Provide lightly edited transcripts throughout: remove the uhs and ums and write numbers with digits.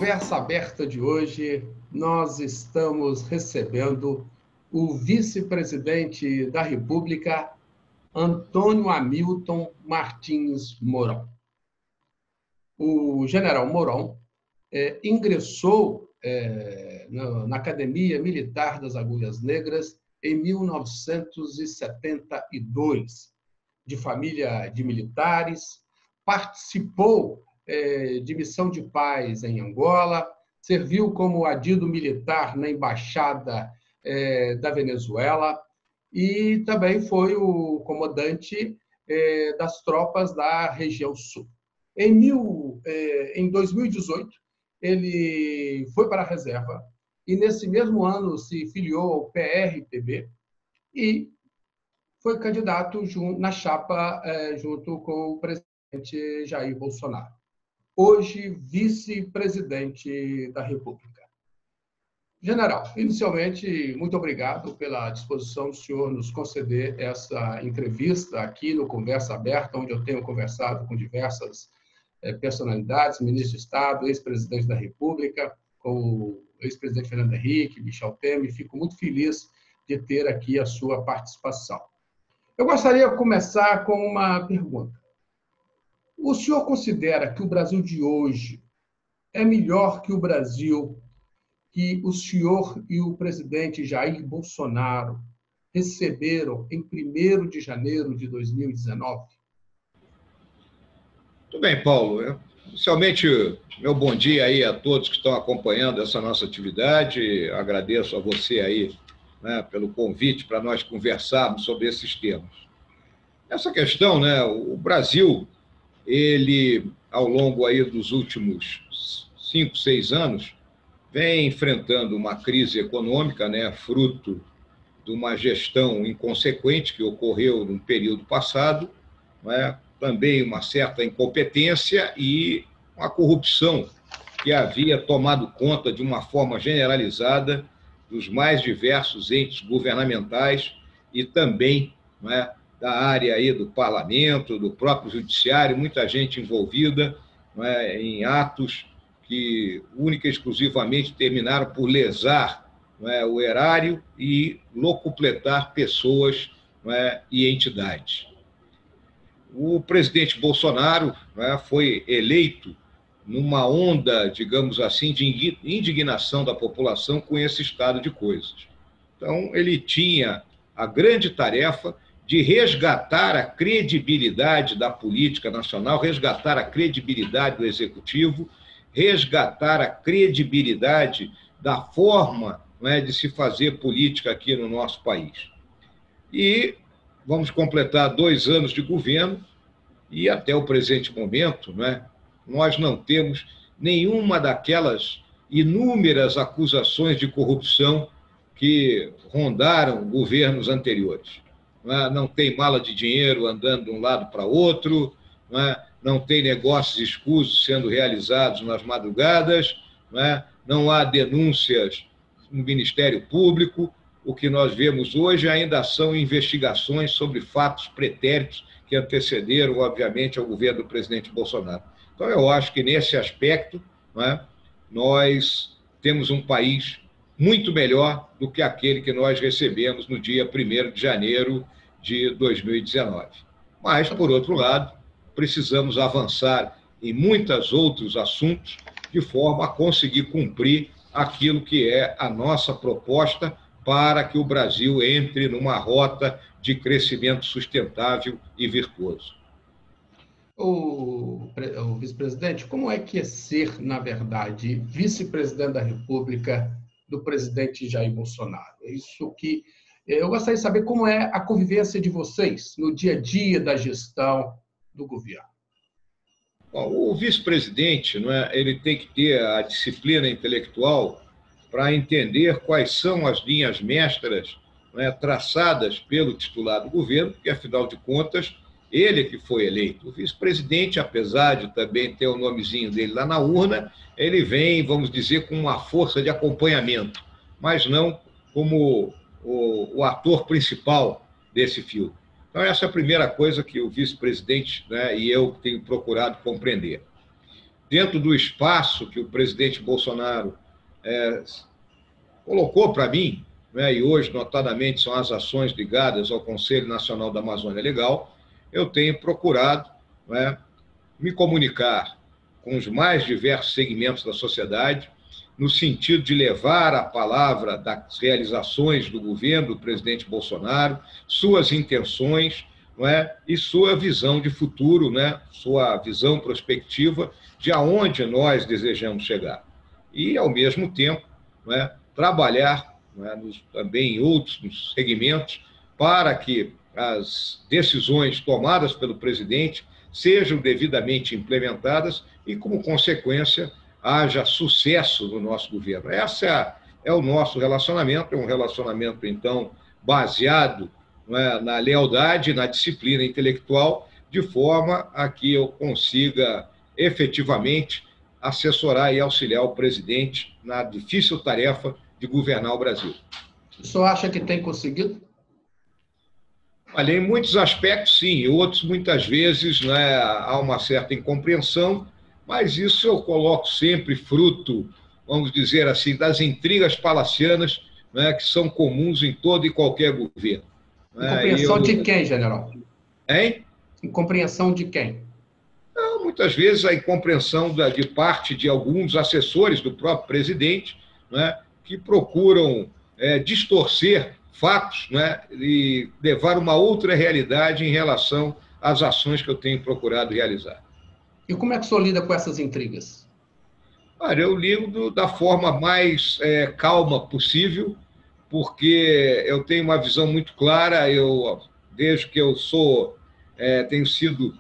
Conversa Aberta de hoje, nós estamos recebendo o vice-presidente da República, Antônio Hamilton Martins Mourão. O general Mourão ingressou na Academia Militar das Agulhas Negras em 1972, de família de militares, participou de missão de paz em Angola, serviu como adido militar na Embaixada da Venezuela e também foi o comandante das tropas da região sul. Em 2018, ele foi para a reserva e, nesse mesmo ano, se filiou ao PRTB e foi candidato na chapa junto com o presidente Jair Bolsonaro. Hoje, vice-presidente da República. General, inicialmente, muito obrigado pela disposição do senhor nos conceder essa entrevista aqui no Conversa Aberta, onde eu tenho conversado com diversas personalidades, ministro de Estado, ex-presidente da República, com o ex-presidente Fernando Henrique, Michel Temer. Fico muito feliz de ter aqui a sua participação. Eu gostaria de começar com uma pergunta. O senhor considera que o Brasil de hoje é melhor que o Brasil que o senhor e o presidente Jair Bolsonaro receberam em 1º de janeiro de 2019? Tudo bem, Paulo. Inicialmente, meu bom dia aí a todos que estão acompanhando essa nossa atividade. Agradeço a você aí, né, pelo convite para nós conversarmos sobre esses temas. Essa questão, né, o Brasil, ele, ao longo aí dos últimos 5, 6 anos, vem enfrentando uma crise econômica, né, fruto de uma gestão inconsequente que ocorreu no período passado, né, também uma certa incompetência e uma corrupção que havia tomado conta de uma forma generalizada dos mais diversos entes governamentais e também, né, da área aí do parlamento, do próprio judiciário, muita gente envolvida, né, em atos que única e exclusivamente terminaram por lesar, né, o erário e locupletar pessoas, né, e entidades. O presidente Bolsonaro, né, foi eleito numa onda, digamos assim, de indignação da população com esse estado de coisas. Então, ele tinha a grande tarefa de resgatar a credibilidade da política nacional, resgatar a credibilidade do executivo, resgatar a credibilidade da forma, né, de se fazer política aqui no nosso país. E vamos completar 2 anos de governo e até o presente momento, né, nós não temos nenhuma daquelas inúmeras acusações de corrupção que rondaram governos anteriores. Não tem mala de dinheiro andando de um lado para outro, não tem negócios escusos sendo realizados nas madrugadas, não há denúncias no Ministério Público. O que nós vemos hoje ainda são investigações sobre fatos pretéritos que antecederam, obviamente, ao governo do presidente Bolsonaro. Então, eu acho que, nesse aspecto, nós temos um país muito melhor do que aquele que nós recebemos no dia 1º de janeiro de 2019. Mas, por outro lado, precisamos avançar em muitos outros assuntos de forma a conseguir cumprir aquilo que é a nossa proposta para que o Brasil entre numa rota de crescimento sustentável e virtuoso. O vice-presidente, como é que é ser, na verdade, vice-presidente da República do presidente Jair Bolsonaro? É isso que eu gostaria de saber, como é a convivência de vocês no dia a dia da gestão do governo. Bom, o vice-presidente, ele tem que ter a disciplina intelectual para entender quais são as linhas mestras, traçadas pelo titular do governo, porque, afinal de contas, ele que foi eleito. O vice-presidente, apesar de também ter o nomezinho dele lá na urna, ele vem, vamos dizer, com uma força de acompanhamento, mas não como o ator principal desse filme. Então, essa é a primeira coisa que o vice-presidente, e eu tenho procurado compreender. dentro do espaço que o presidente Bolsonaro colocou para mim, né, e hoje, notadamente, são as ações ligadas ao Conselho Nacional da Amazônia Legal, eu tenho procurado, né, me comunicar com os mais diversos segmentos da sociedade, no sentido de levar a palavra das realizações do governo do presidente Bolsonaro, suas intenções, não é, e sua visão de futuro, né, sua visão prospectiva de aonde nós desejamos chegar. E, ao mesmo tempo, não é, trabalhar, não é, também em outros segmentos para que as decisões tomadas pelo presidente sejam devidamente implementadas e, como consequência, haja sucesso no nosso governo. Esse é o nosso relacionamento, é um relacionamento, então, baseado, não é, na lealdade, na disciplina intelectual, de forma a que eu consiga efetivamente assessorar e auxiliar o presidente na difícil tarefa de governar o Brasil. O senhor acha que tem conseguido? Olha, em muitos aspectos, sim, em outros, muitas vezes, né, há uma certa incompreensão, mas isso eu coloco sempre fruto, vamos dizer assim, das intrigas palacianas, né, que são comuns em todo e qualquer governo. Incompreensão de quem, general? Hein? Incompreensão de quem? Não, muitas vezes a incompreensão de parte de alguns assessores do próprio presidente, né, que procuram distorcer fatos, né, e levar uma outra realidade em relação às ações que eu tenho procurado realizar. E como é que o senhor lida com essas intrigas? Olha, eu lido da forma mais calma possível, porque eu tenho uma visão muito clara, eu vejo que eu tenho sido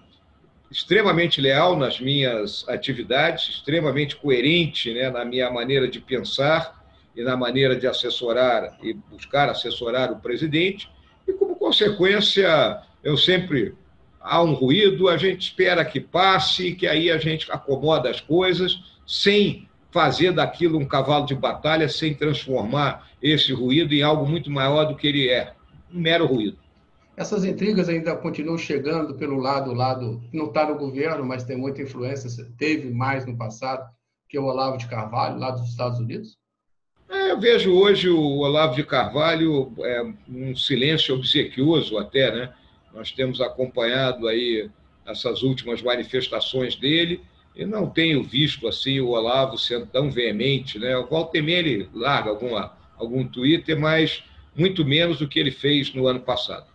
extremamente leal nas minhas atividades, extremamente coerente, né, na minha maneira de pensar e na maneira de assessorar e buscar assessorar o presidente, e, como consequência, há um ruído, a gente espera que passe, que aí a gente acomoda as coisas, sem fazer daquilo um cavalo de batalha, sem transformar esse ruído em algo muito maior do que ele é, um mero ruído. Essas intrigas ainda continuam chegando pelo lado que não está no governo, mas tem muita influência, teve mais no passado, que é o Olavo de Carvalho, lá dos Estados Unidos? Eu vejo hoje o Olavo de Carvalho um silêncio obsequioso até, né? Nós temos acompanhado aí essas últimas manifestações dele e não tenho visto assim o Olavo sendo tão veemente, né? O volta e meia ele larga algum Twitter, mas muito menos do que ele fez no ano passado.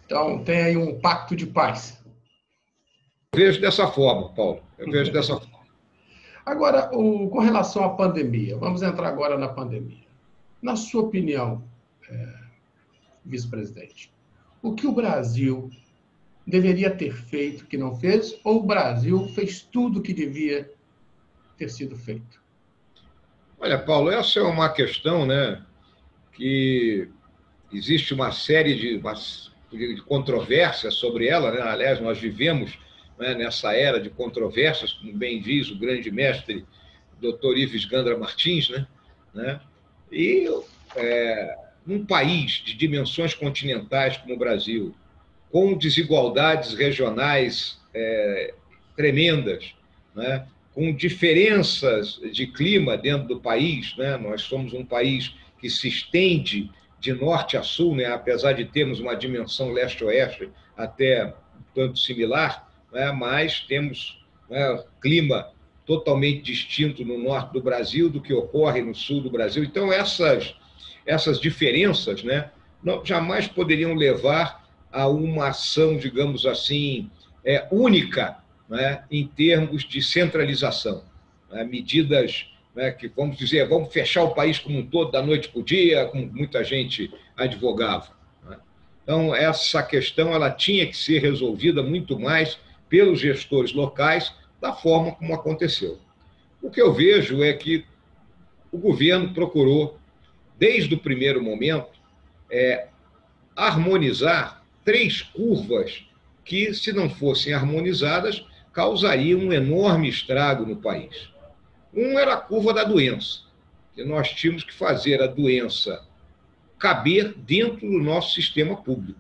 Então, tem aí um pacto de paz. Eu vejo dessa forma, Paulo. Eu vejo dessa forma. Agora, com relação à pandemia, vamos entrar agora na pandemia. Na sua opinião, vice-presidente, o que o Brasil deveria ter feito que não fez, ou o Brasil fez tudo que devia ter sido feito? Olha, Paulo, essa é uma questão, né, que existe uma série de controvérsias sobre ela, né? Aliás, nós vivemos, né, nessa era de controvérsias, como bem diz o grande mestre Dr. Ives Gandra Martins, né? E num país de dimensões continentais como o Brasil, com desigualdades regionais tremendas, né, com diferenças de clima dentro do país, né? Nós somos um país que se estende de norte a sul, né? Apesar de termos uma dimensão leste-oeste até um tanto similar, né? Mas temos, né, clima totalmente distinto no norte do Brasil do que ocorre no sul do Brasil. Então, essas diferenças, né, jamais poderiam levar a uma ação, digamos assim, única, né, em termos de centralização. Né, medidas, né, que, vamos dizer, vamos fechar o país como um todo, da noite para o dia, como muita gente advogava. Né? Então, essa questão ela tinha que ser resolvida muito mais pelos gestores locais, da forma como aconteceu. O que eu vejo é que o governo procurou, desde o primeiro momento, harmonizar 3 curvas que, se não fossem harmonizadas, causariam um enorme estrago no país. Um era a curva da doença, que nós tínhamos que fazer a doença caber dentro do nosso sistema público.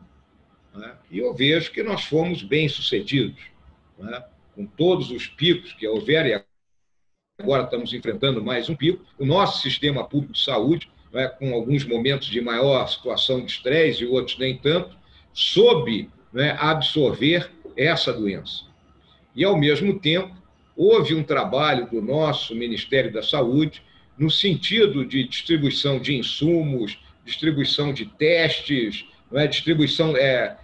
Né? E eu vejo que nós fomos bem-sucedidos. Né? com todos os picos que houveram, e agora estamos enfrentando mais um pico, o nosso sistema público de saúde, né, com alguns momentos de maior situação de estresse e outros nem tanto, soube, né, absorver essa doença. E, ao mesmo tempo, houve um trabalho do nosso Ministério da Saúde no sentido de distribuição de insumos, distribuição de testes, não é,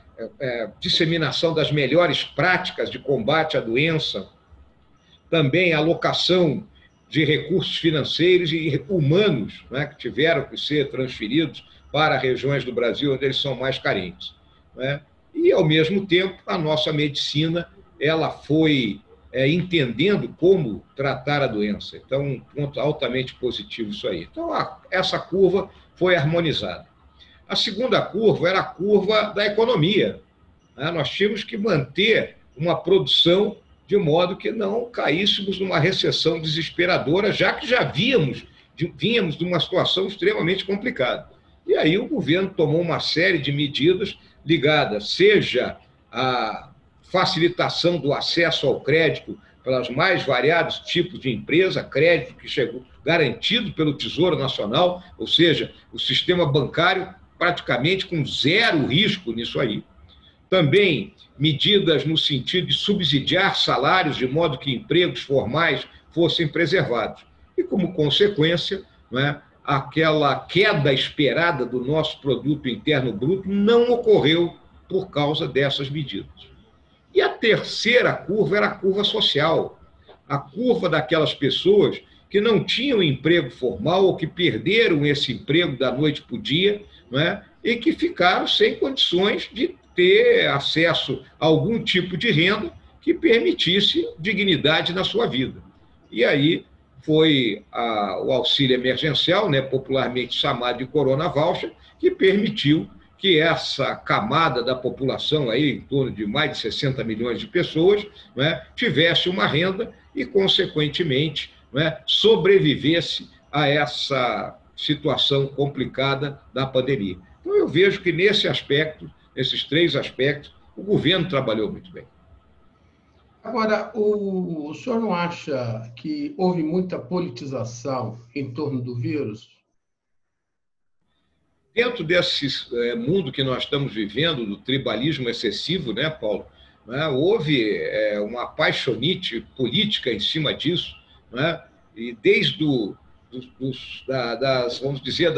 disseminação das melhores práticas de combate à doença, também alocação de recursos financeiros e humanos, né, que tiveram que ser transferidos para regiões do Brasil onde eles são mais carentes, né? E, ao mesmo tempo, a nossa medicina ela foi entendendo como tratar a doença. Então, um ponto altamente positivo isso aí. Então, essa curva foi harmonizada. A segunda curva era a curva da economia, né? Nós tínhamos que manter uma produção de modo que não caíssemos numa recessão desesperadora, já que vínhamos de uma situação extremamente complicada. E aí o governo tomou uma série de medidas ligadas, seja à facilitação do acesso ao crédito pelos mais variados tipos de empresa, crédito que chegou garantido pelo Tesouro Nacional, ou seja, o sistema bancário praticamente com zero risco nisso aí. Também medidas no sentido de subsidiar salários de modo que empregos formais fossem preservados. E, como consequência, né, aquela queda esperada do nosso produto interno bruto não ocorreu por causa dessas medidas. E a terceira curva era a curva social, a curva daquelas pessoas que não tinham emprego formal ou que perderam esse emprego da noite para o dia, né, e que ficaram sem condições de ter acesso a algum tipo de renda que permitisse dignidade na sua vida. E aí foi o auxílio emergencial, né, popularmente chamado de Corona Voucher, que permitiu que essa camada da população, aí, em torno de mais de 60 milhões de pessoas, né, tivesse uma renda e, consequentemente, né, sobrevivesse a essa situação complicada da pandemia. Então, eu vejo que, nesses três aspectos, o governo trabalhou muito bem. Agora, o senhor não acha que houve muita politização em torno do vírus? Dentro desse mundo que nós estamos vivendo, do tribalismo excessivo, né, Paulo, né, houve uma paixonite política em cima disso, né, e desde vamos dizer,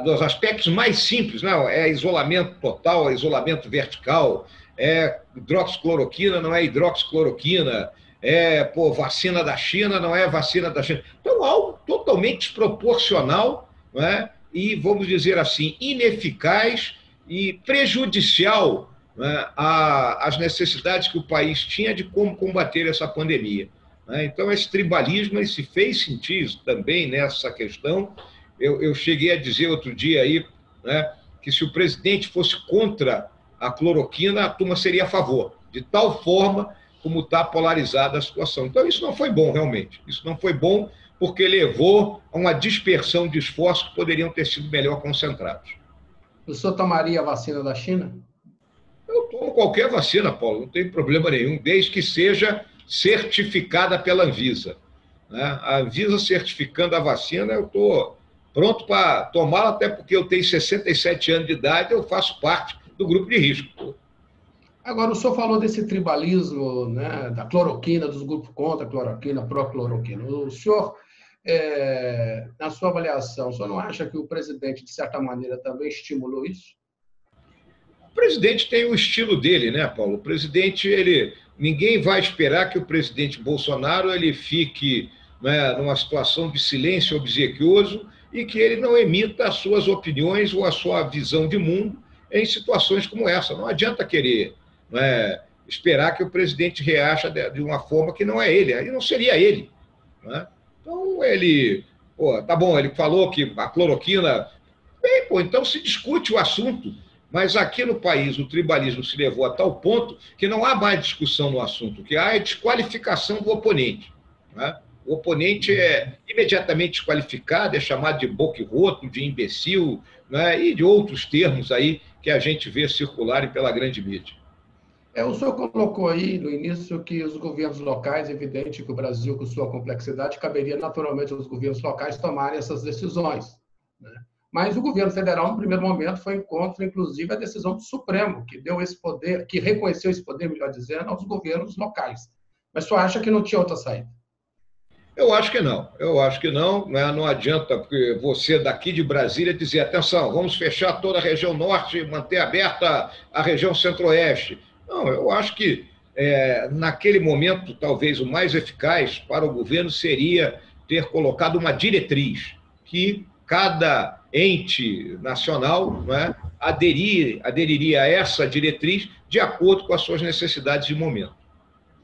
dos aspectos mais simples, né, isolamento total, isolamento vertical, hidroxicloroquina, não é hidroxicloroquina, vacina da China, não é vacina da China. Então, algo totalmente desproporcional, não é? E, vamos dizer assim, ineficaz e prejudicial, né, às necessidades que o país tinha de como combater essa pandemia, né? Então, esse tribalismo ele se fez sentir também nessa questão. Eu cheguei a dizer outro dia aí, né, que se o presidente fosse contra a cloroquina, a turma seria a favor, de tal forma como está polarizada a situação. Então, isso não foi bom, realmente. Isso não foi bom, porque levou a uma dispersão de esforços que poderiam ter sido melhor concentrados. O senhor tomaria a vacina da China? Eu tomo qualquer vacina, Paulo, não tem problema nenhum, desde que seja certificada pela Anvisa, né? A Anvisa certificando a vacina, eu estou pronto para tomá-la, até porque eu tenho 67 anos de idade, eu faço parte do grupo de risco. Agora, o senhor falou desse tribalismo, né, da cloroquina, dos grupos contra a cloroquina, pró-cloroquina. O senhor, na sua avaliação, o senhor não acha que o presidente, de certa maneira, também estimulou isso? O presidente tem o estilo dele, né, Paulo? O presidente, ninguém vai esperar que o presidente Bolsonaro ele fique, né, numa situação de silêncio obsequioso e que ele não emita as suas opiniões ou a sua visão de mundo em situações como essa. Não adianta querer, né, esperar que o presidente reaja de uma forma que não é ele, aí não seria ele, né? Então, tá bom, ele falou que a cloroquina... Bem, então se discute o assunto, mas aqui no país o tribalismo se levou a tal ponto que não há mais discussão no assunto, o que há é desqualificação do oponente, né? O oponente é imediatamente desqualificado, é chamado de boquirroto, de imbecil, né, e de outros termos aí que a gente vê circularem pela grande mídia. O senhor colocou aí no início que os governos locais, é evidente que o Brasil, com sua complexidade, caberia naturalmente aos governos locais tomarem essas decisões, né? Mas o governo federal, no primeiro momento, foi contra, inclusive, a decisão do Supremo, que deu esse poder, que reconheceu esse poder, melhor dizendo, aos governos locais. Mas o senhor acha que não tinha outra saída? Eu acho que não. Eu acho que não. Né? Não adianta você daqui de Brasília dizer, atenção, vamos fechar toda a região norte e manter aberta a região centro-oeste. Não, eu acho que naquele momento, talvez o mais eficaz para o governo seria ter colocado uma diretriz que cada ente nacional, né, aderiria a essa diretriz de acordo com as suas necessidades de momento.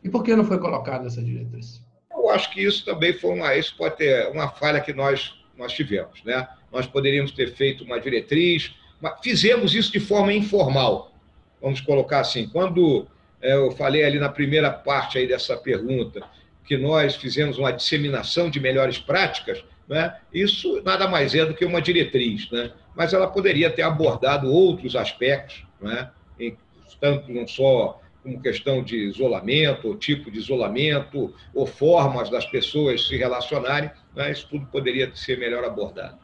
E por que não foi colocada essa diretriz? Eu acho que isso também isso pode ter uma falha que nós tivemos, né? Nós poderíamos ter feito uma diretriz, mas fizemos isso de forma informal, vamos colocar assim. Quando eu falei ali na primeira parte aí dessa pergunta que nós fizemos uma disseminação de melhores práticas, né? Isso nada mais é do que uma diretriz, né? Mas ela poderia ter abordado outros aspectos, né? Tanto não só como questão de isolamento, ou tipo de isolamento, ou formas das pessoas se relacionarem, né? Isso tudo poderia ser melhor abordado.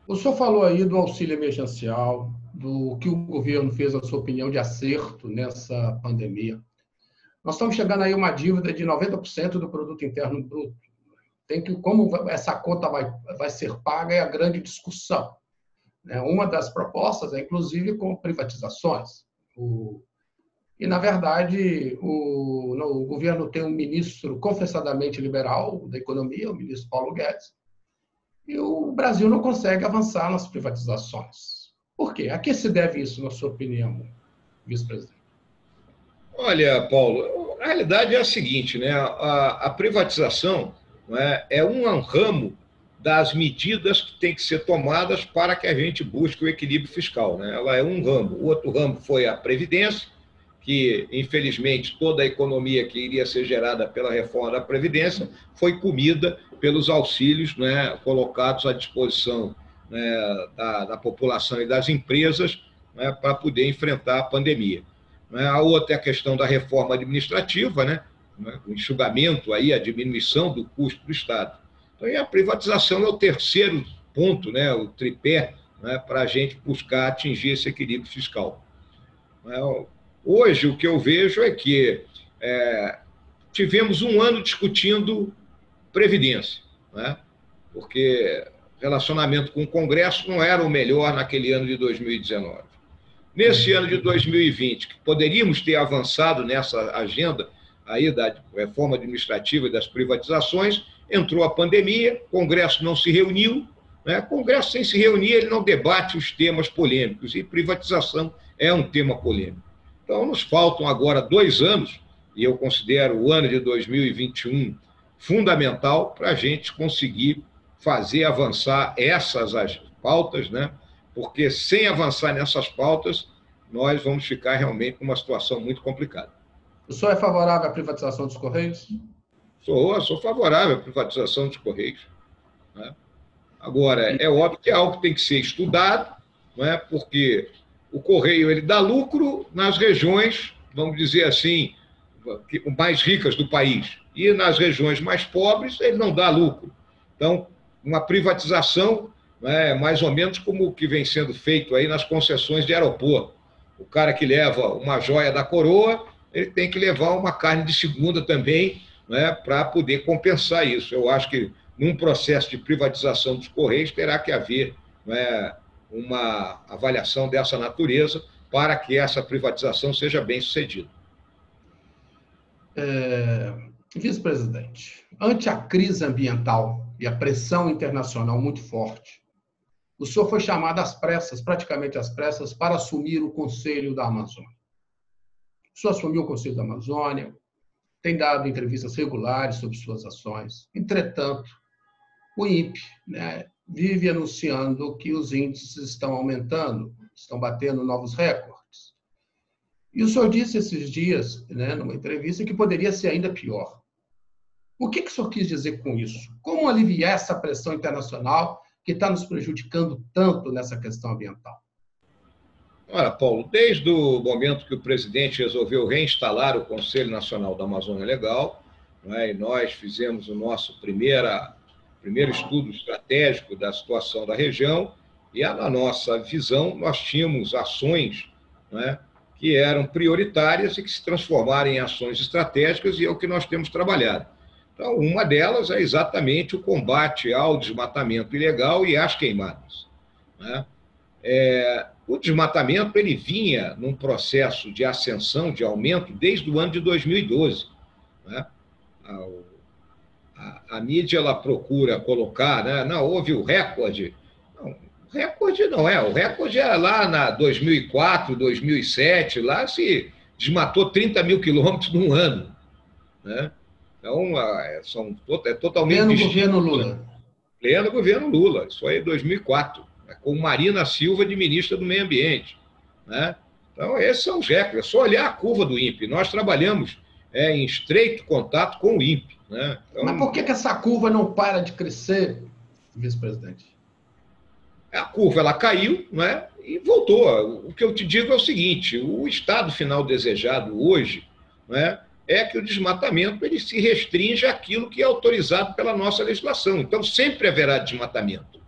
O senhor falou aí do auxílio emergencial, do que o governo fez, na sua opinião, de acerto nessa pandemia. Nós estamos chegando aí a uma dívida de 90% do produto interno bruto. Como essa conta vai ser paga é a grande discussão, né? Uma das propostas é, inclusive, com privatizações. E, na verdade, o governo tem um ministro confessadamente liberal da economia, o ministro Paulo Guedes, e o Brasil não consegue avançar nas privatizações. Por quê? A que se deve isso, na sua opinião, vice-presidente? Olha, Paulo, a realidade é a seguinte, né? A privatização, né, é um ramo das medidas que têm que ser tomadas para que a gente busque o equilíbrio fiscal, né? Ela é um ramo. O outro ramo foi a Previdência, que, infelizmente, toda a economia que iria ser gerada pela reforma da Previdência foi comida pelos auxílios, né, colocados à disposição, né, da população e das empresas, né, para poder enfrentar a pandemia. A outra é a questão da reforma administrativa, né, o enxugamento, aí, a diminuição do custo do Estado. Então, e a privatização é o terceiro ponto, né, o tripé, né, para a gente buscar atingir esse equilíbrio fiscal. Hoje, o que eu vejo é que tivemos um ano discutindo Previdência, né? Porque relacionamento com o Congresso não era o melhor naquele ano de 2019. Nesse ano de 2020, que poderíamos ter avançado nessa agenda aí da reforma administrativa e das privatizações, entrou a pandemia, o Congresso não se reuniu, né? O Congresso, sem se reunir, ele não debate os temas polêmicos, e privatização é um tema polêmico. Então, nos faltam agora 2 anos, e eu considero o ano de 2021 fundamental para a gente conseguir fazer avançar as pautas, né? Porque sem avançar nessas pautas, nós vamos ficar realmente numa situação muito complicada. O senhor é favorável à privatização dos Correios? Sou favorável à privatização dos Correios, né? Agora, é óbvio que é algo que tem que ser estudado, né? Porque o Correio ele dá lucro nas regiões, vamos dizer assim, mais ricas do país. E nas regiões mais pobres, ele não dá lucro. Então, uma privatização, né, mais ou menos como o que vem sendo feito aí nas concessões de aeroporto. O cara que leva uma joia da coroa, ele tem que levar uma carne de segunda também, né, para poder compensar isso. Eu acho que num processo de privatização dos Correios terá que haver, né, uma avaliação dessa natureza para que essa privatização seja bem sucedida. Vice-presidente, ante a crise ambiental e a pressão internacional muito forte, o senhor foi chamado às pressas, praticamente às pressas, para assumir o Conselho da Amazônia. O senhor assumiu o Conselho da Amazônia, tem dado entrevistas regulares sobre suas ações. Entretanto, o INPE, né, vive anunciando que os índices estão aumentando, estão batendo novos recordes. E o senhor disse esses dias, né, numa entrevista, que poderia ser ainda pior. O que o senhor quis dizer com isso? Como aliviar essa pressão internacional que está nos prejudicando tanto nessa questão ambiental? Olha, Paulo, desde o momento que o presidente resolveu reinstalar o Conselho Nacional da Amazônia Legal, e nós fizemos o nosso primeiro estudo estratégico da situação da região, e na nossa visão nós tínhamos ações, que eram prioritárias e que se transformaram em ações estratégicas, e é o que nós temos trabalhado. Então, uma delas é exatamente o combate ao desmatamento ilegal e às queimadas. O desmatamento ele vinha num processo de ascensão, de aumento, desde o ano de 2012. A mídia ela procura colocar, não, houve o recorde. Não, o recorde não é. O recorde é lá na 2004, 2007, lá se desmatou 30 mil quilômetros num ano. Então, é totalmente pleno distinto. Governo Lula. Pleno governo Lula, isso aí é 2004, com Marina Silva de ministra do Meio Ambiente. Então, esses são os recordes. É só olhar a curva do INPE. Nós trabalhamos em estreito contato com o INPE. Então, mas por que essa curva não para de crescer, vice-presidente? A curva ela caiu, e voltou. O que eu te digo é o seguinte: o estado final desejado hoje é que o desmatamento ele se restringe àquilo que é autorizado pela nossa legislação. Então, sempre haverá desmatamento.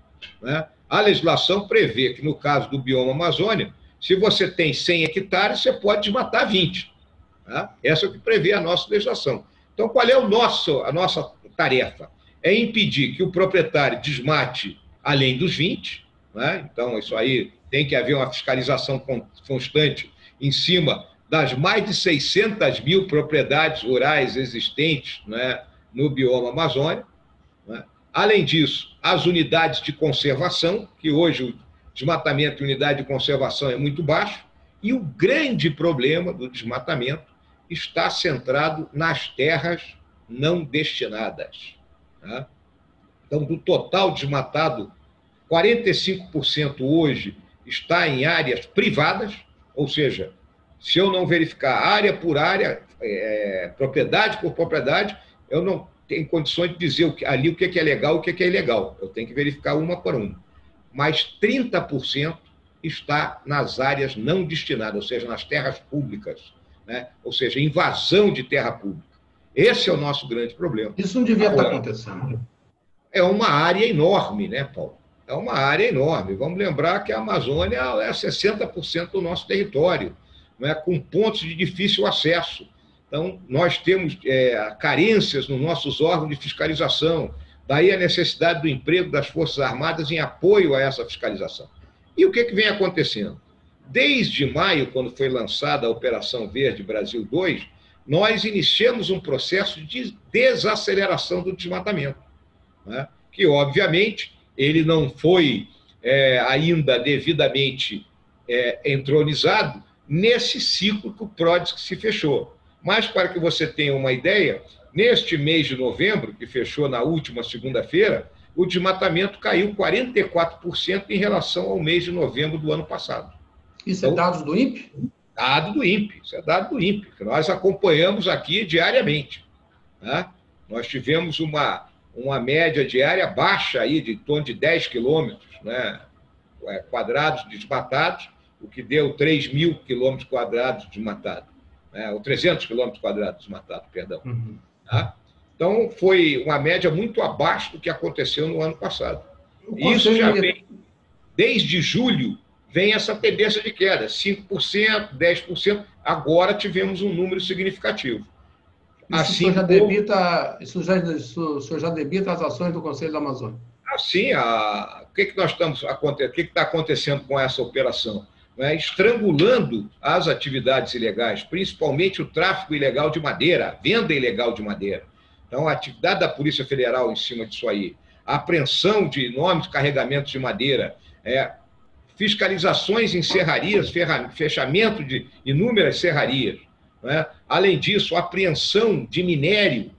A legislação prevê que, no caso do bioma Amazônia, se você tem 100 hectares, você pode desmatar 20. Essa é o que prevê a nossa legislação. Então, qual é a nossa tarefa? É impedir que o proprietário desmate além dos 20. Então, isso aí tem que haver uma fiscalização constante em cima das mais de 600 mil propriedades rurais existentes no bioma Amazônia. Além disso, as unidades de conservação, que hoje o desmatamento em unidade de conservação é muito baixo, e o grande problema do desmatamento está centrado nas terras não destinadas. Então, do total desmatado, 45% hoje está em áreas privadas, ou seja, se eu não verificar área por área, propriedade por propriedade, eu não tenho condições de dizer ali o que é legal e o que é ilegal. Eu tenho que verificar uma por uma. Mas 30% está nas áreas não destinadas, ou seja, nas terras públicas, ou seja, invasão de terra pública. Esse é o nosso grande problema. Isso não devia estar acontecendo. É uma área enorme, Paulo? É uma área enorme. Vamos lembrar que a Amazônia é 60% do nosso território, com pontos de difícil acesso. Então, nós temos carências nos nossos órgãos de fiscalização, daí a necessidade do emprego das Forças Armadas em apoio a essa fiscalização. E o que vem acontecendo? Desde maio, quando foi lançada a Operação Verde Brasil 2, nós iniciamos um processo de desaceleração do desmatamento, que, obviamente, ele não foi ainda devidamente entronizado nesse ciclo que o PRODESC se fechou. Mas, para que você tenha uma ideia, neste mês de novembro, que fechou na última segunda-feira, o desmatamento caiu 44% em relação ao mês de novembro do ano passado. Isso é dados do INPE? Dado do INPE, isso é dado do INPE, que nós acompanhamos aqui diariamente. Nós tivemos uma média diária baixa aí, de torno de 10 quilômetros quadrados desmatados, o que deu 3 mil quilômetros quadrados desmatados, ou 300 quilômetros quadrados desmatados, perdão. Uhum. Então, foi uma média muito abaixo do que aconteceu no ano passado. Isso já vem, desde julho, vem essa tendência de queda, 5%, 10%, agora tivemos um número significativo. Assim, o senhor já debita as ações do Conselho da Amazônia? Assim, o que está acontecendo com essa operação? Estrangulando as atividades ilegais, principalmente o tráfico ilegal de madeira, a venda ilegal de madeira. Então, a atividade da Polícia Federal em cima disso aí, a apreensão de enormes carregamentos de madeira, fiscalizações em serrarias, fechamento de inúmeras serrarias. Além disso, apreensão de minério,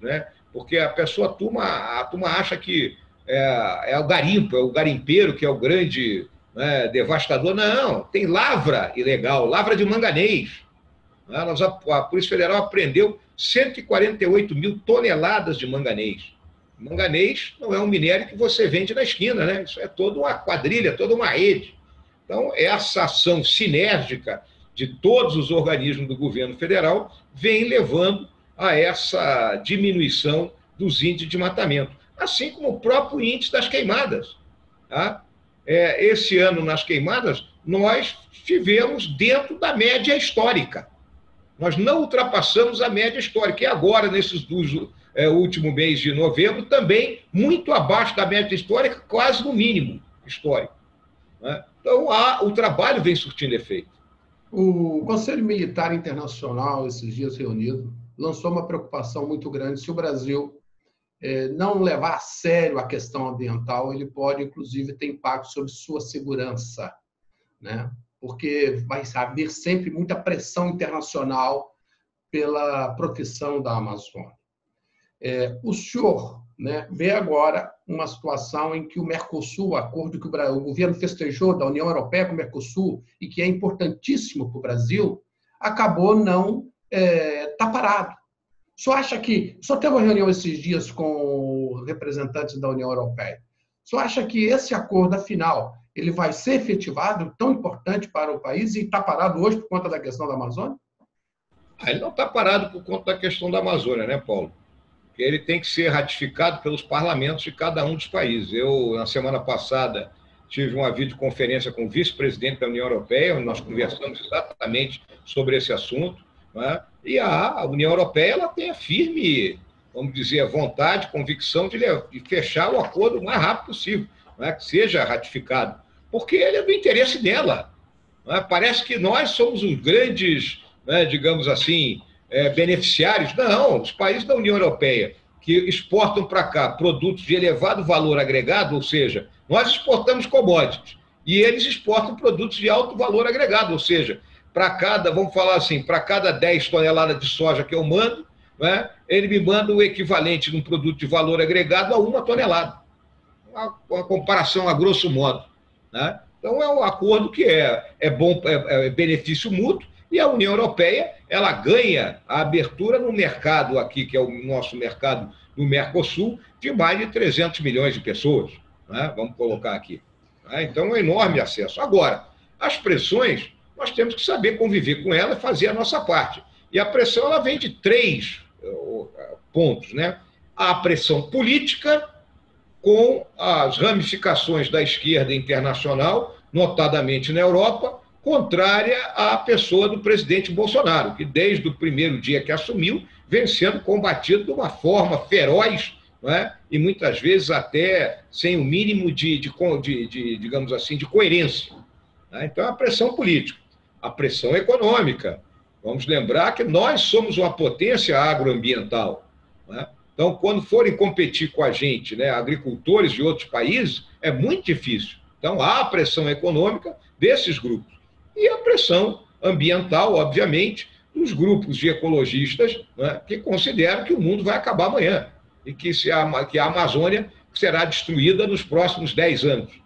porque a turma acha que é o garimpo, é o garimpeiro que é o grande devastador. Não, tem lavra ilegal, lavra de manganês. A Polícia Federal apreendeu 148 mil toneladas de manganês. Manganês não é um minério que você vende na esquina, Isso é toda uma quadrilha, toda uma rede. Então, essa ação sinérgica de todos os organismos do governo federal vem levando a essa diminuição dos índices de desmatamento, assim como o próprio índice das queimadas. Tá? Esse ano, nas queimadas, nós estivemos dentro da média histórica. Nós não ultrapassamos a média histórica. E agora, nesses último mês de novembro, também muito abaixo da média histórica, quase no mínimo histórico. Né? Então, o trabalho vem surtindo efeito. O Conselho Militar Internacional, esses dias reunido, lançou uma preocupação muito grande. Se o Brasil não levar a sério a questão ambiental, ele pode, inclusive, ter impacto sobre sua segurança, né? Porque vai haver sempre muita pressão internacional pela proteção da Amazônia. O senhor, né, vê agora uma situação em que o Mercosul, o acordo que o governo festejou da União Europeia com o Mercosul, e que é importantíssimo para o Brasil, acabou não tá parado. O senhor acha que... O senhor teve uma reunião esses dias com representantes da União Europeia. O senhor acha que esse acordo, afinal, ele vai ser efetivado, tão importante para o país, e está parado hoje por conta da questão da Amazônia? Ele não está parado por conta da questão da Amazônia, né, Paulo? Porque ele tem que ser ratificado pelos parlamentos de cada um dos países. Eu, na semana passada, tive uma videoconferência com o vice-presidente da União Europeia, onde nós conversamos exatamente sobre esse assunto, né? E a União Europeia ela tem a firme, vamos dizer, vontade, convicção de fechar o acordo o mais rápido possível, né? Que seja ratificado, porque ele é do interesse dela. Né? Parece que nós somos os grandes, né, digamos assim, beneficiários. Não, os países da União Europeia que exportam para cá produtos de elevado valor agregado, ou seja, nós exportamos commodities e eles exportam produtos de alto valor agregado, ou seja, para cada, vamos falar assim, para cada 10 toneladas de soja que eu mando, né, ele me manda o equivalente de um produto de valor agregado a 1 tonelada. Uma comparação a grosso modo. Né? Então, é um acordo que é bom, é benefício mútuo, e a União Europeia ela ganha a abertura no mercado aqui, que é o nosso mercado do Mercosul, de mais de 300 milhões de pessoas. Né? Vamos colocar aqui. Né? Então, é um enorme acesso. Agora, as pressões, nós temos que saber conviver com ela e fazer a nossa parte. E a pressão ela vem de 3 pontos. Né? A pressão política, com as ramificações da esquerda internacional, notadamente na Europa, contrária à pessoa do presidente Bolsonaro, que desde o primeiro dia que assumiu, vem sendo combatido de uma forma feroz, não é? E muitas vezes até sem o mínimo digamos assim, de coerência. Né? Então, a pressão política. A pressão econômica. Vamos lembrar que nós somos uma potência agroambiental. Né? Então, quando forem competir com a gente, né, agricultores de outros países, é muito difícil. Então, há a pressão econômica desses grupos. E a pressão ambiental, obviamente, dos grupos de ecologistas, né, que consideram que o mundo vai acabar amanhã e que a Amazônia será destruída nos próximos 10 anos.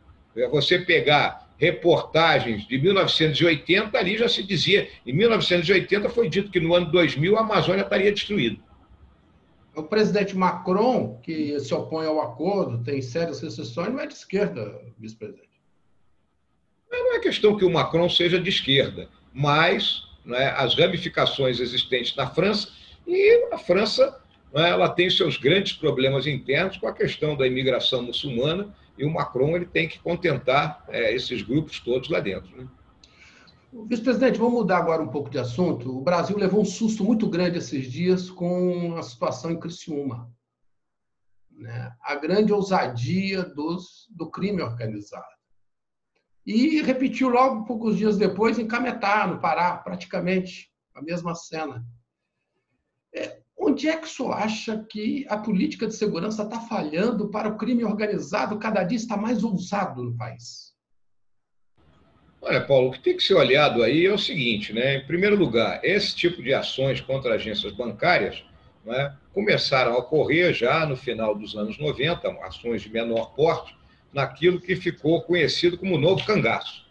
Você pegar reportagens de 1980, ali já se dizia, em 1980 foi dito que no ano 2000 a Amazônia estaria destruída. O presidente Macron, que se opõe ao acordo, tem sérias restrições, não é de esquerda, vice-presidente. Não é questão que o Macron seja de esquerda, mas, né, as ramificações existentes na França, e a França, né, ela tem seus grandes problemas internos com a questão da imigração muçulmana, e o Macron ele tem que contentar esses grupos todos lá dentro. Né? Vice-presidente, vamos mudar agora um pouco de assunto. O Brasil levou um susto muito grande esses dias com a situação em Criciúma. Né? A grande ousadia do crime organizado. E repetiu logo poucos dias depois em Cametá, no Pará, praticamente a mesma cena. Onde é que o senhor acha que a política de segurança está falhando para o crime organizado cada dia está mais ousado no país? Olha, Paulo, o que tem que ser olhado aí é o seguinte, né? Em primeiro lugar, esse tipo de ações contra agências bancárias, né, começaram a ocorrer já no final dos anos 90, ações de menor porte, naquilo que ficou conhecido como Novo Cangaço.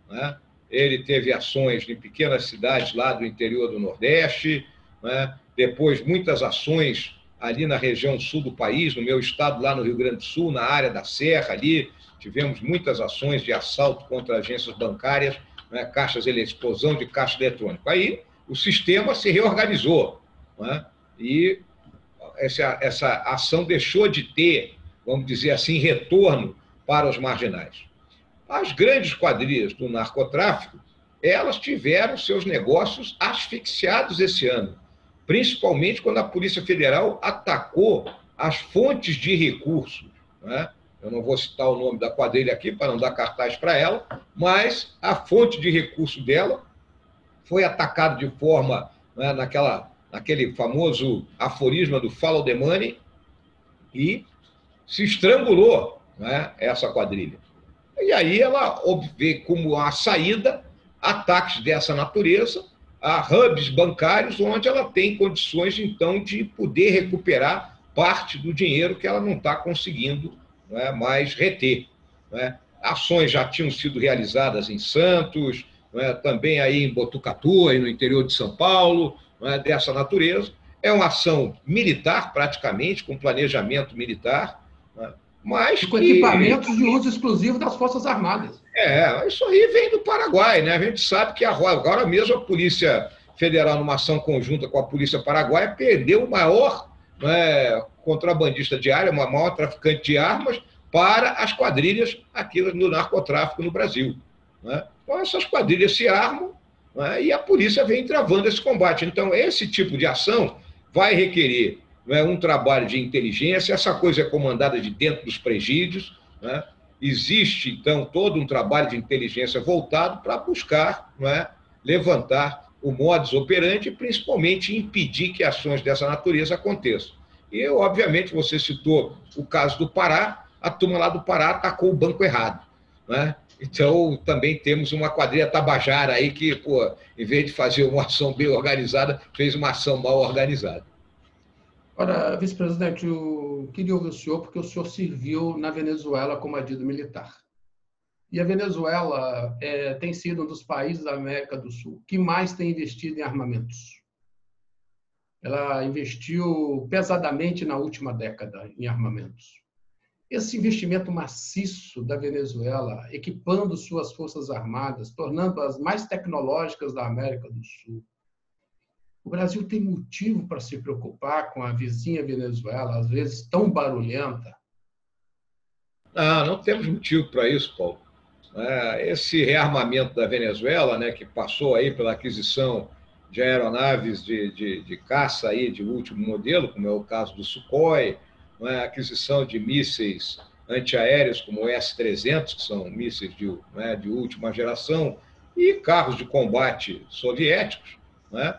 Né? Ele teve ações em pequenas cidades lá do interior do Nordeste, né? Depois muitas ações ali na região sul do país, no meu estado, lá no Rio Grande do Sul, na área da Serra ali, tivemos muitas ações de assalto contra agências bancárias, né, explosão de caixa eletrônico. Aí o sistema se reorganizou, né, e essa ação deixou de ter, vamos dizer assim, retorno para os marginais. As grandes quadrilhas do narcotráfico, elas tiveram seus negócios asfixiados esse ano, principalmente quando a Polícia Federal atacou as fontes de recursos, né? Eu não vou citar o nome da quadrilha aqui para não dar cartaz para ela, mas a fonte de recurso dela foi atacada de forma, né, naquele famoso aforismo do follow the money, e se estrangulou, né, essa quadrilha. E aí ela vê como a saída ataques dessa natureza a hubs bancários, onde ela tem condições, então, de poder recuperar parte do dinheiro que ela não está conseguindo, né, mais reter. Né? Ações já tinham sido realizadas em Santos, né, também aí em Botucatu, aí no interior de São Paulo, né, dessa natureza. É uma ação militar, praticamente, com planejamento militar, né, mas com equipamentos de uso exclusivo das Forças Armadas. Isso aí vem do Paraguai, né? A gente sabe que agora mesmo a Polícia Federal, numa ação conjunta com a Polícia Paraguaia, perdeu o maior, né, contrabandista de armas, o maior traficante de armas para as quadrilhas aqui no narcotráfico no Brasil. Né? Então, essas quadrilhas se armam, né, e a polícia vem travando esse combate. Então, esse tipo de ação vai requerer, né, um trabalho de inteligência, essa coisa é comandada de dentro dos presídios, né? Existe, então, todo um trabalho de inteligência voltado para buscar, né, levantar o modus operandi e, principalmente, impedir que ações dessa natureza aconteçam. E, obviamente, você citou o caso do Pará, a turma lá do Pará atacou o banco errado. Né? Então, também temos uma quadrilha tabajara aí que, pô, em vez de fazer uma ação bem organizada, fez uma ação mal organizada. Ora, vice-presidente, eu queria ouvir o senhor, porque o senhor serviu na Venezuela como adido militar. E a Venezuela tem sido um dos países da América do Sul que mais tem investido em armamentos. Ela investiu pesadamente na última década em armamentos. Esse investimento maciço da Venezuela, equipando suas forças armadas, tornando-as mais tecnológicas da América do Sul, o Brasil tem motivo para se preocupar com a vizinha Venezuela, às vezes tão barulhenta? Não temos motivo para isso, Paulo. Esse rearmamento da Venezuela, né, que passou aí pela aquisição de aeronaves de caça aí de último modelo, como é o caso do Sukhoi, né, aquisição de mísseis antiaéreos como o S-300, que são mísseis de última geração, e carros de combate soviéticos, né,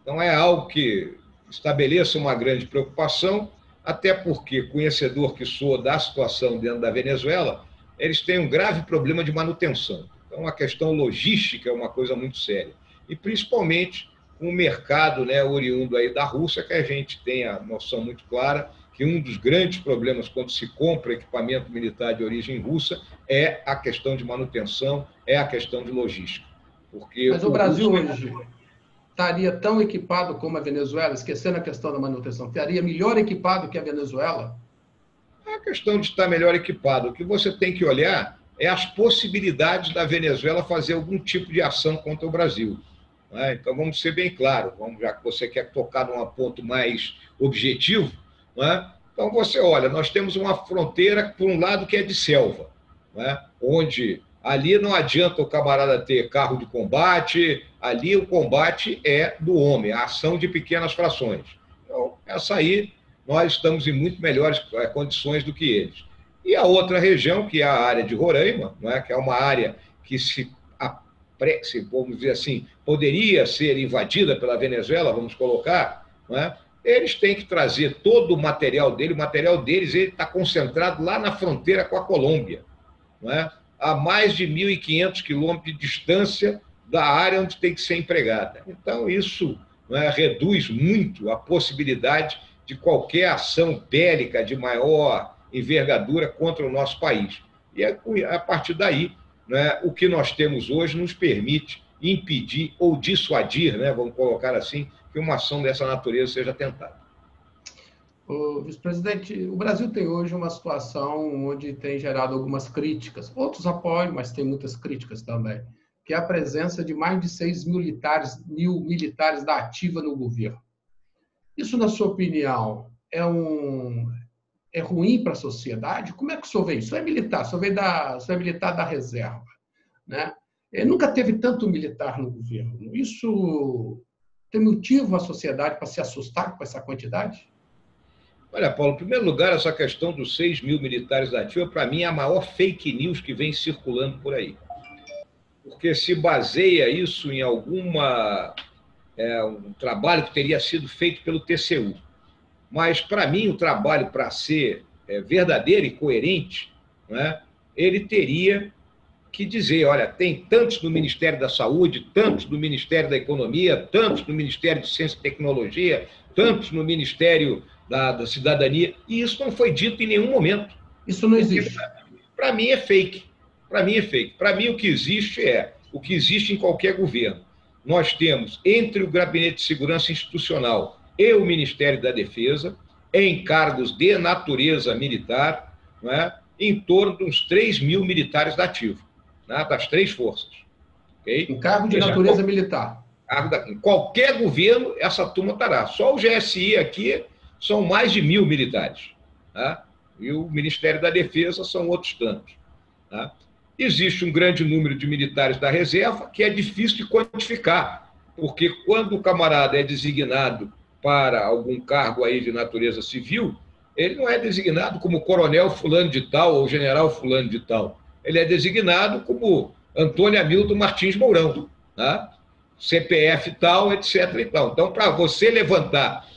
não é algo que estabeleça uma grande preocupação, até porque, conhecedor que sou da situação dentro da Venezuela, eles têm um grave problema de manutenção. Então, a questão logística é uma coisa muito séria. E, principalmente, um mercado, né, oriundo aí da Rússia, que a gente tem a noção muito clara que um dos grandes problemas quando se compra equipamento militar de origem russa é a questão de manutenção, é a questão de logística. Mas o Brasil hoje estaria tão equipado como a Venezuela, esquecendo a questão da manutenção, estaria melhor equipado que a Venezuela? A questão de estar melhor equipado, o que você tem que olhar é as possibilidades da Venezuela fazer algum tipo de ação contra o Brasil. Então, vamos ser bem claros, já que você quer tocar num ponto mais objetivo, então você olha, nós temos uma fronteira, por um lado, que é de selva, onde ali não adianta o camarada ter carro de combate, ali o combate é do homem, a ação de pequenas frações. Então, essa aí, nós estamos em muito melhores condições do que eles. E a outra região, que é a área de Roraima, que é uma área que vamos dizer assim, poderia ser invadida pela Venezuela, vamos colocar, eles têm que trazer todo o material deles ele está concentrado lá na fronteira com a Colômbia, a mais de 1.500 quilômetros de distância da área onde tem que ser empregada. Então, isso reduz muito a possibilidade de qualquer ação bélica de maior envergadura contra o nosso país. E a partir daí, o que nós temos hoje nos permite impedir ou dissuadir, vamos colocar assim, que uma ação dessa natureza seja tentada. O vice-presidente, o Brasil tem hoje uma situação onde tem gerado algumas críticas, outros apoiam, mas tem muitas críticas também, que é a presença de mais de 6 mil militares da ativa no governo. Isso, na sua opinião, é ruim para a sociedade? Como é que o senhor vê isso? O senhor é militar, o senhor é militar da reserva, né? Nunca teve tanto militar no governo. Isso tem motivo a sociedade para se assustar com essa quantidade? Olha, Paulo, em primeiro lugar, essa questão dos 6 mil militares da ativa, para mim, é a maior fake news que vem circulando por aí. Porque se baseia isso em um trabalho que teria sido feito pelo TCU. Mas, para mim, o trabalho, para ser verdadeiro e coerente, né, ele teria que dizer, olha, tem tantos no Ministério da Saúde, tantos no Ministério da Economia, tantos no Ministério de Ciência e Tecnologia, tantos no Ministério da Cidadania, e isso não foi dito em nenhum momento. Isso não existe. Para mim é fake. Para mim é fake. Para mim o que existe é o que existe em qualquer governo. Nós temos, entre o Gabinete de Segurança Institucional e o Ministério da Defesa, em cargos de natureza militar, né, em torno de uns 3 mil militares da ativa, né, das três forças. Okay? Um cargo de natureza militar. Em qualquer governo, essa turma estará. Só o GSI aqui são mais de 1.000 militares. Tá? E o Ministério da Defesa são outros tantos. Tá? Existe um grande número de militares da reserva que é difícil de quantificar, porque quando o camarada é designado para algum cargo aí de natureza civil, ele não é designado como coronel fulano de tal ou general fulano de tal. Ele é designado como Antônio Hamilton Martins Mourão, tá? CPF tal, etc. E tal. Então, para você levantar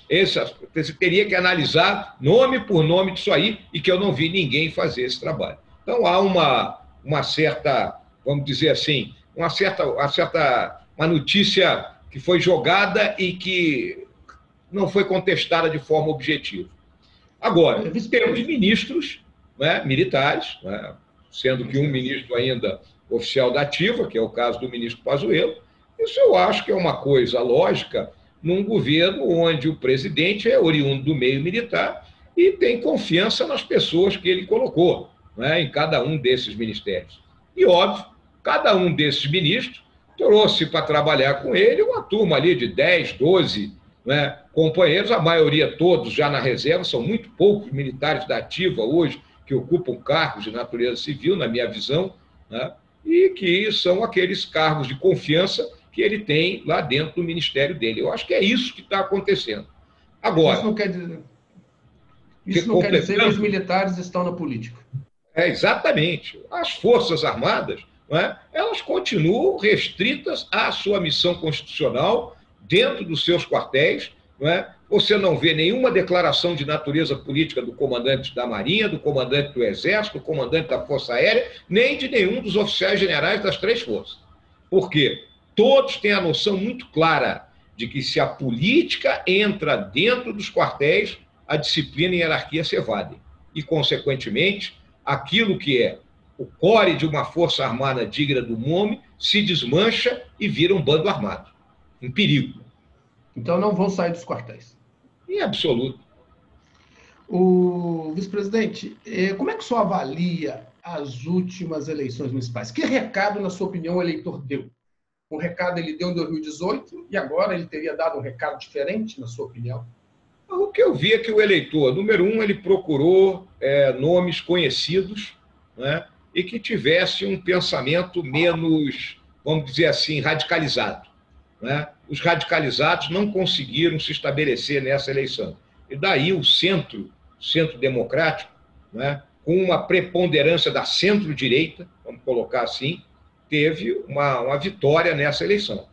você teria que analisar nome por nome disso aí, e que eu não vi ninguém fazer esse trabalho. Então, há uma certa, vamos dizer assim, uma notícia que foi jogada e que não foi contestada de forma objetiva. Agora, temos ministros, né, militares, né, sendo que um ministro ainda oficial da ativa, que é o caso do ministro Pazuello. Isso eu acho que é uma coisa lógica num governo onde o presidente é oriundo do meio militar e tem confiança nas pessoas que ele colocou, né, em cada um desses ministérios. E, óbvio, cada um desses ministros trouxe para trabalhar com ele uma turma ali de 10, 12, né, companheiros, a maioria todos já na reserva, são muito poucos militares da ativa hoje que ocupam cargos de natureza civil, na minha visão, né, e que são aqueles cargos de confiança que ele tem lá dentro do ministério dele. Eu acho que é isso que está acontecendo. Agora, isso não quer dizer que os militares estão na política. Exatamente. As Forças Armadas, não é, elas continuam restritas à sua missão constitucional dentro dos seus quartéis. Não é? Você não vê nenhuma declaração de natureza política do comandante da Marinha, do comandante do Exército, do comandante da Força Aérea, nem de nenhum dos oficiais generais das três forças. Por quê? Todos têm a noção muito clara de que se a política entra dentro dos quartéis, a disciplina e a hierarquia se evadem. E, consequentemente, aquilo que é o core de uma força armada digna do nome se desmancha e vira um bando armado. Um perigo. Então não vão sair dos quartéis. Em absoluto. O vice-presidente, como é que o senhor avalia as últimas eleições municipais? Que recado, na sua opinião, o eleitor deu? Um recado ele deu em 2018 e agora ele teria dado um recado diferente, na sua opinião? O que eu vi é que o eleitor, número um, ele procurou nomes conhecidos, né, e que tivesse um pensamento menos, vamos dizer assim, radicalizado. Né? Os radicalizados não conseguiram se estabelecer nessa eleição. E daí o centro democrático, né, com uma preponderância da centro-direita, vamos colocar assim, teve uma vitória nessa eleição.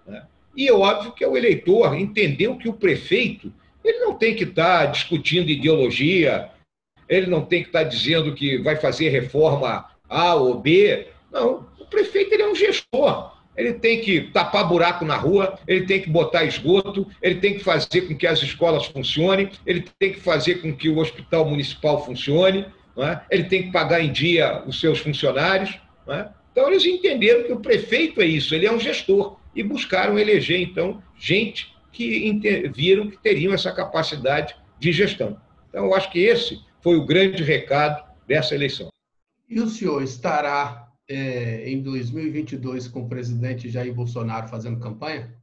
Né? E é óbvio que o eleitor entendeu que o prefeito ele não tem que estar discutindo ideologia, ele não tem que estar dizendo que vai fazer reforma A ou B. Não, o prefeito ele é um gestor. Ele tem que tapar buraco na rua, ele tem que botar esgoto, ele tem que fazer com que as escolas funcionem, ele tem que fazer com que o hospital municipal funcione, não é? Ele tem que pagar em dia os seus funcionários. Não é? Então, eles entenderam que o prefeito é isso, ele é um gestor, e buscaram eleger, então, gente que viram que teriam essa capacidade de gestão. Então, eu acho que esse foi o grande recado dessa eleição. E o senhor estará em 2022 com o presidente Jair Bolsonaro fazendo campanha?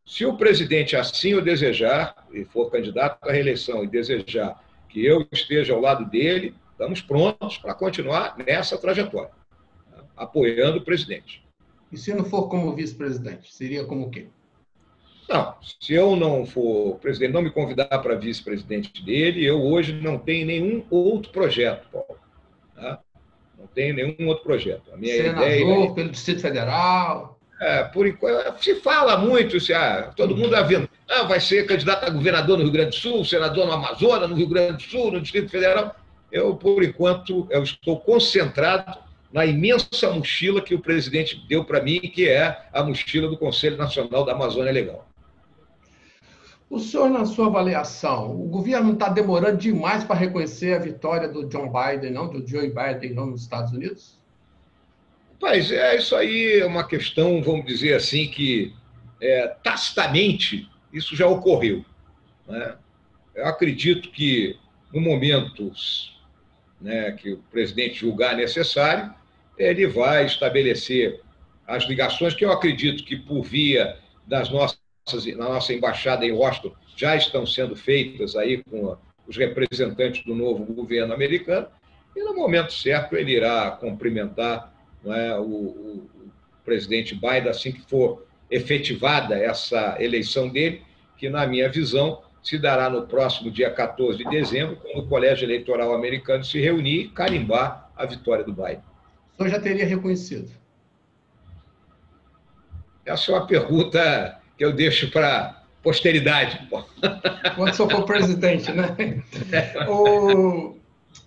Se o presidente assim o desejar, e for candidato à reeleição e desejar que eu esteja ao lado dele, estamos prontos para continuar nessa trajetória, apoiando o presidente. E se não for como vice-presidente, seria como o quê? Não, se eu não for presidente, não me convidar para vice-presidente dele, eu hoje não tenho nenhum outro projeto, Paulo. Tá? Não tenho nenhum outro projeto. A minha senador pelo Distrito Federal. Por enquanto, se fala muito, todo mundo vai ser candidato a governador no Rio Grande do Sul, senador no Amazonas, no Rio Grande do Sul, no Distrito Federal. Eu, por enquanto, estou concentrado na imensa mochila que o presidente deu para mim, que é a mochila do Conselho Nacional da Amazônia Legal. O senhor, na sua avaliação, o governo está demorando demais para reconhecer a vitória do Joe Biden, não, nos Estados Unidos? Mas isso aí é uma questão, vamos dizer assim, que tacitamente isso já ocorreu. Né? Eu acredito que no momento, né, que o presidente julgar necessário, ele vai estabelecer as ligações que eu acredito que por via na nossa embaixada em Washington já estão sendo feitas aí com os representantes do novo governo americano, e no momento certo ele irá cumprimentar, o presidente Biden assim que for efetivada essa eleição dele, que na minha visão se dará no próximo dia 14 de dezembro, quando o Colégio Eleitoral americano se reunir e carimbar a vitória do Biden. O senhor já teria reconhecido? Essa é uma pergunta que eu deixo para posteridade. Quando o senhor for presidente, né?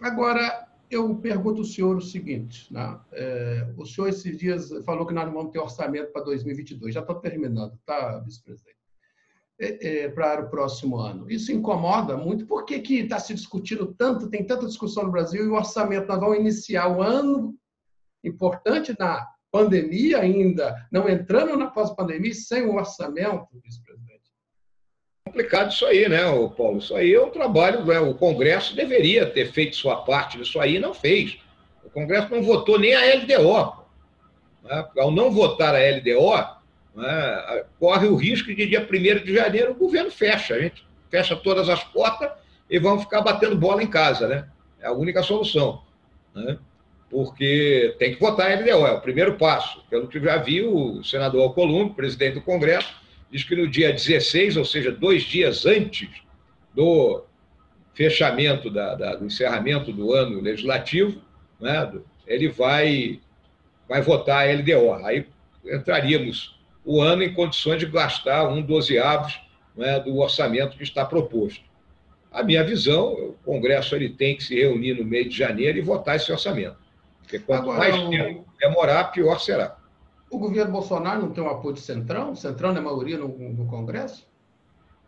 Agora, eu pergunto ao senhor o seguinte, né? O senhor esses dias falou que nós não vamos ter orçamento para 2022, já estou terminando, tá, vice-presidente? Para o próximo ano. Isso incomoda muito, por que está se discutindo tanto, tem tanta discussão no Brasil, e o orçamento, nós vamos iniciar o ano importante na pandemia ainda, não entrando na pós-pandemia, sem um orçamento, vice-presidente? Complicado isso aí, né, Paulo? Isso aí é um trabalho, o Congresso deveria ter feito sua parte nisso aí, não fez. O Congresso não votou nem a LDO. Né? Ao não votar a LDO, corre o risco de dia 1º de janeiro o governo fecha. A gente fecha todas as portas e vamos ficar batendo bola em casa, né? É a única solução. Né? Porque tem que votar a LDO, é o primeiro passo. Pelo que já vi, o senador Alcolumbre, presidente do Congresso, diz que no dia 16, ou seja, 2 dias antes do fechamento, do encerramento do ano legislativo, né, ele vai votar a LDO. Aí entraríamos o ano em condições de gastar 1/12, né, do orçamento que está proposto. A minha visão, o Congresso ele tem que se reunir no mês de janeiro e votar esse orçamento. Porque quanto mais tempo demorar, pior será. O governo Bolsonaro não tem um apoio do Centrão? O Centrão é maioria no Congresso?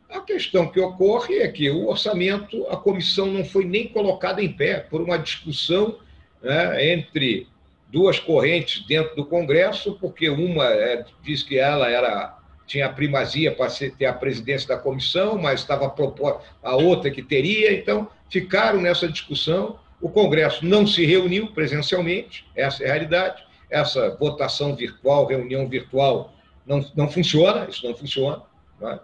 A questão que ocorre é que o orçamento, a comissão não foi nem colocada em pé por uma discussão, né, entre duas correntes dentro do Congresso, porque uma diz que ela tinha a primazia para ter a presidência da comissão, mas estava proposta a outra que teria, então ficaram nessa discussão. O Congresso não se reuniu presencialmente, essa é a realidade. Essa votação virtual, reunião virtual, não funciona, isso não funciona. Né?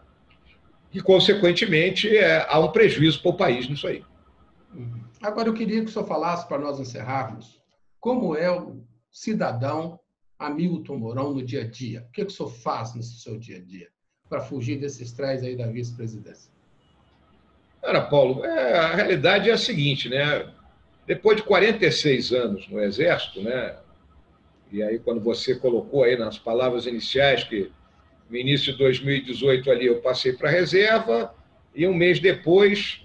E, consequentemente, há um prejuízo para o país nisso aí. Agora, eu queria que o senhor falasse, para nós encerrarmos, como é o cidadão Hamilton Mourão no dia a dia? O que o senhor faz no seu dia a dia para fugir desse estresse aí da vice-presidência? Paulo, a realidade é a seguinte, né? Depois de 46 anos no Exército, né? E aí quando você colocou aí nas palavras iniciais que no início de 2018 ali eu passei para a reserva e um mês depois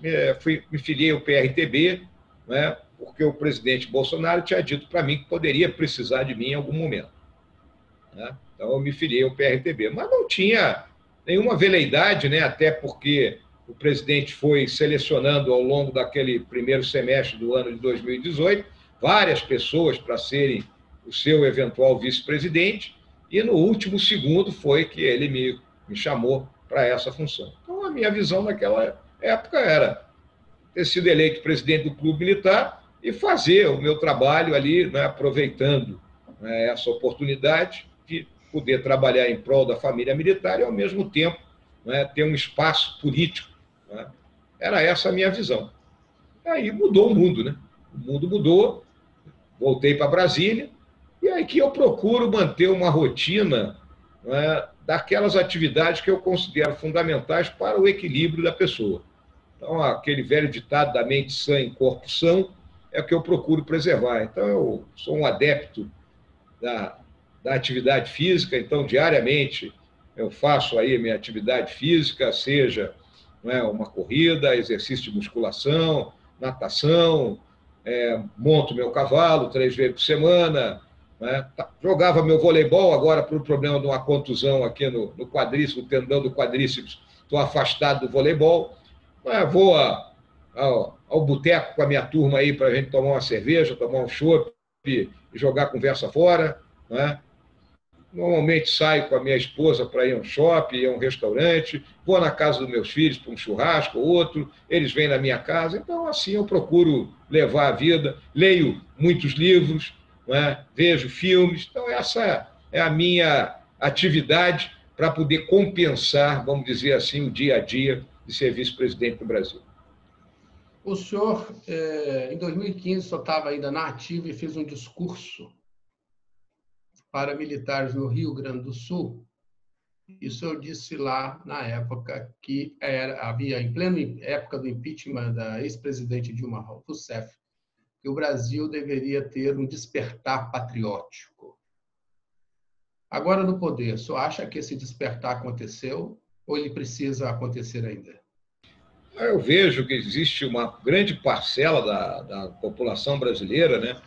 me filiei ao PRTB, né? Porque o presidente Bolsonaro tinha dito para mim que poderia precisar de mim em algum momento. Né? Então, eu me filiei ao PRTB. Mas não tinha nenhuma veleidade, né? Até porque o presidente foi selecionando ao longo daquele primeiro semestre do ano de 2018 várias pessoas para serem o seu eventual vice-presidente, e no último segundo foi que ele me chamou para essa função. Então, a minha visão naquela época era ter sido eleito presidente do Clube Militar e fazer o meu trabalho ali, né, aproveitando, né, essa oportunidade de poder trabalhar em prol da família militar e, ao mesmo tempo, né, ter um espaço político. Né? Era essa a minha visão. Aí mudou o mundo, né? O mundo mudou, voltei para Brasília, e aí que eu procuro manter uma rotina, né, daquelas atividades que eu considero fundamentais para o equilíbrio da pessoa. Então, aquele velho ditado da mente sã em corpo são é o que eu procuro preservar. Então, eu sou um adepto da atividade física, então, diariamente, eu faço aí a minha atividade física, seja, né, uma corrida, exercício de musculação, natação, monto meu cavalo 3 vezes por semana, né? Jogava meu voleibol, agora por um problema de uma contusão aqui no quadríceps, no tendão do quadríceps, estou afastado do voleibol. Vou ao boteco com a minha turma aí para a gente tomar uma cerveja, tomar um chopp e jogar a conversa fora. Né? Normalmente saio com a minha esposa para ir a um shopping, ir a um restaurante, vou na casa dos meus filhos para um churrasco ou outro, eles vêm na minha casa. Então, assim, eu procuro levar a vida, leio muitos livros, né? Vejo filmes. Então, essa é a minha atividade para poder compensar, vamos dizer assim, o dia a dia de ser vice-presidente do Brasil. O senhor, em 2015, só estava ainda na ativa e fez um discurso para militares no Rio Grande do Sul. E o senhor disse lá, na época, que havia, em plena época do impeachment da ex-presidente Dilma Rousseff, que o Brasil deveria ter um despertar patriótico. Agora, no poder, o senhor acha que esse despertar aconteceu ou ele precisa acontecer ainda? Eu vejo que existe uma grande parcela da população brasileira, né,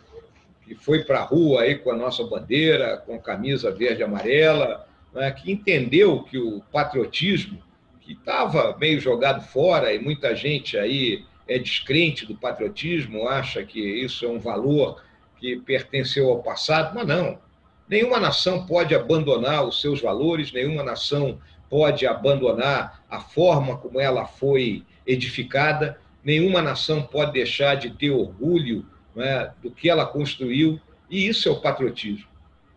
que foi para a rua aí com a nossa bandeira, com camisa verde e amarela, né, que entendeu que o patriotismo, que estava meio jogado fora, e muita gente aí é descrente do patriotismo, acha que isso é um valor que pertenceu ao passado, mas não. Nenhuma nação pode abandonar os seus valores, nenhuma nação pode abandonar a forma como ela foi edificada, nenhuma nação pode deixar de ter orgulho, né, do que ela construiu, e isso é o patriotismo.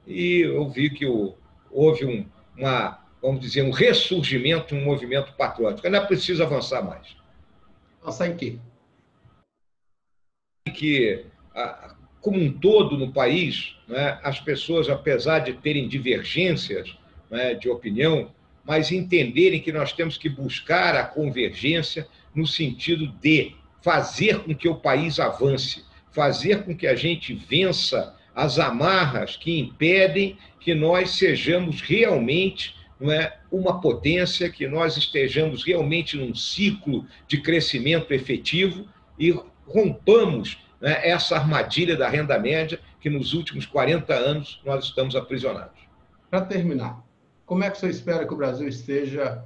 E eu vi que houve vamos dizer, um ressurgimento, um movimento patriótico. Ainda precisa avançar mais. Avançar em quê? Que, como um todo no país, né, as pessoas, apesar de terem divergências, né, de opinião, mas entenderem que nós temos que buscar a convergência no sentido de fazer com que o país avance, fazer com que a gente vença as amarras que impedem que nós sejamos realmente, não é, uma potência, que nós estejamos realmente num ciclo de crescimento efetivo e rompamos, né, essa armadilha da renda média que nos últimos 40 anos nós estamos aprisionados. Para terminar, como é que o senhor espera que o Brasil esteja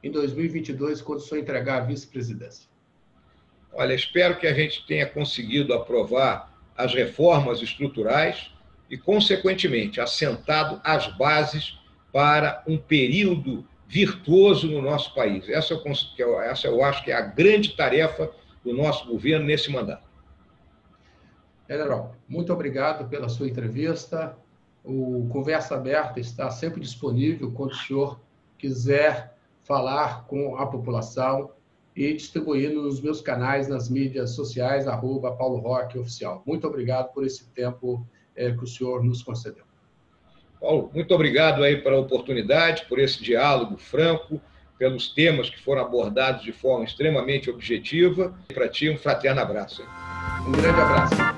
em 2022 quando o senhor entregar a vice-presidência? Olha, espero que a gente tenha conseguido aprovar as reformas estruturais e, consequentemente, assentado as bases para um período virtuoso no nosso país. Essa eu acho que é a grande tarefa do nosso governo nesse mandato. General, muito obrigado pela sua entrevista. O Conversa Aberta está sempre disponível quando o senhor quiser falar com a população e distribuindo nos meus canais, nas mídias sociais, @PauloRoque Oficial. Muito obrigado por esse tempo que o senhor nos concedeu. Paulo, muito obrigado aí pela oportunidade, por esse diálogo franco, pelos temas que foram abordados de forma extremamente objetiva. Para ti, um fraterno abraço. Um grande abraço.